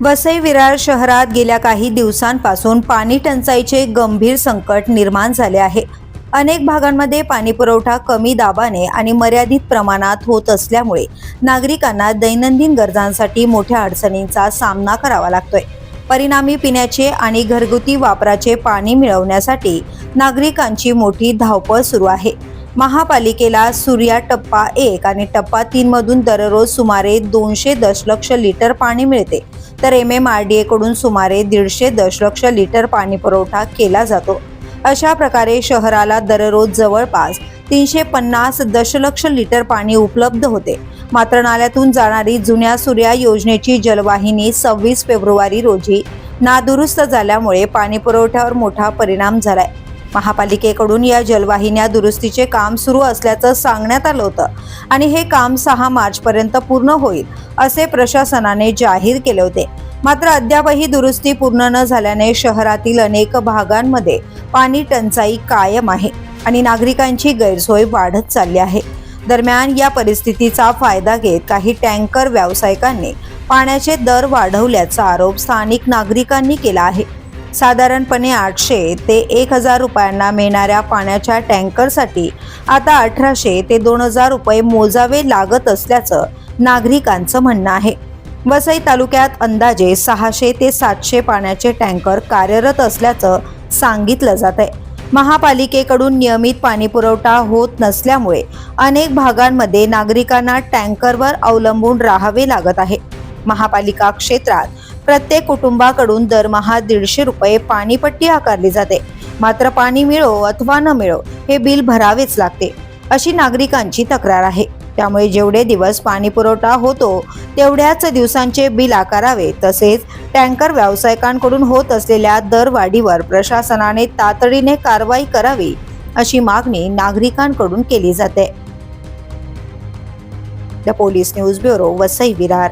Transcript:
वसई विरार शहरात गेल्या काही दिवसांपासून पाणी टंचाईचे गंभीर संकट निर्माण झाले आहे। अनेक भागांमध्ये पाणी पुरवठा कमी दाबाने आणि मर्यादित प्रमाणात होत असल्यामुळे नागरिकांना दैनंदिन गरजांसाठी मोठ्या अडचणींचा सामना करावा लागतोय। परिणामी पिण्याचे आणि घरगुती वापराचे पाणी मिळवण्यासाठी नागरिकांची मोठी धावपळ सुरू आहे। महापालिकेला सूर्या टप्पा 1 आणि टप्पा 3 मधून दररोज सुमारे 200 दशलक्ष लिटर पाणी मिळते, तर MMRDA कडून सुमारे 150 दशलक्ष लिटर पाणी पुरवठा केला जातो। अशा प्रकारे शहराला दररोज जवळपास 350 दशलक्ष लिटर पाणी उपलब्ध होते। मात्र नाल्यातून जाणारी जुन्या सूर्या योजनेची जलवाहिनी 26 फेब्रुवारी रोजी नादुरुस्त झाल्यामुळे पाणी पुरवठ्यावर मोठा परिणाम झालाय। महापालिकेकडून या जलवाहिन्या दुरुस्तीचे काम सुरू असल्याचं सांगण्यात आलं होतं आणि हे काम 6 मार्च पर्यंत पूर्ण होईल असे प्रशासनाने जाहीर केले होते। मात्र अद्यापही दुरुस्ती पूर्ण न झाल्याने शहरातील अनेक भागांमध्ये पाणी टंचाई कायम आहे आणि नागरिकांची गैरसोय वाढत चालली आहे। दरम्यान या परिस्थितीचा फायदा घेत काही टँकर व्यावसायिकांनी पाण्याचे दर वाढवल्याचा आरोप स्थानिक नागरिकांनी केला आहे। साधारणपणे 800 ते 1000 रुपयांना मिळणाऱ्या पाण्याच्या टँकरसाठी आता 1800 ते 2000 रुपये मोजावे लागत असल्याचं नागरिकांचं म्हणणं आहे। वसई तालुक्यात अंदाजे 600 ते 700 पाण्याचे टँकर कार्यरत असल्याचं सांगितलं जात आहे। महापालिकेकडून नियमित पाणी पुरवठा होत नसल्यामुळे अनेक भागांमध्ये नागरिकांना टँकरवर अवलंबून राहावे लागत आहे। महापालिका क्षेत्रात प्रत्येक कुटुंबाकडून दरमहा 150 रुपये पाणीपट्टी आकारली जाते। मात्र पाणी मिळो अथवा न मिळो हे बिल भरावेच लागते अशी नागरिकांची तक्रार आहे। त्यामुळे जेवढे दिवस पाणी पुरवठा होतो तेवढ्याच दिवसांचे बिल आकारावे, तसेच टँकर व्यावसायिकांकडून होत असलेल्या दरवाढीवर प्रशासनाने तातडीने कारवाई करावी अशी मागणी नागरिकांकडून केली जाते। The police news bureau, Vasai Virar.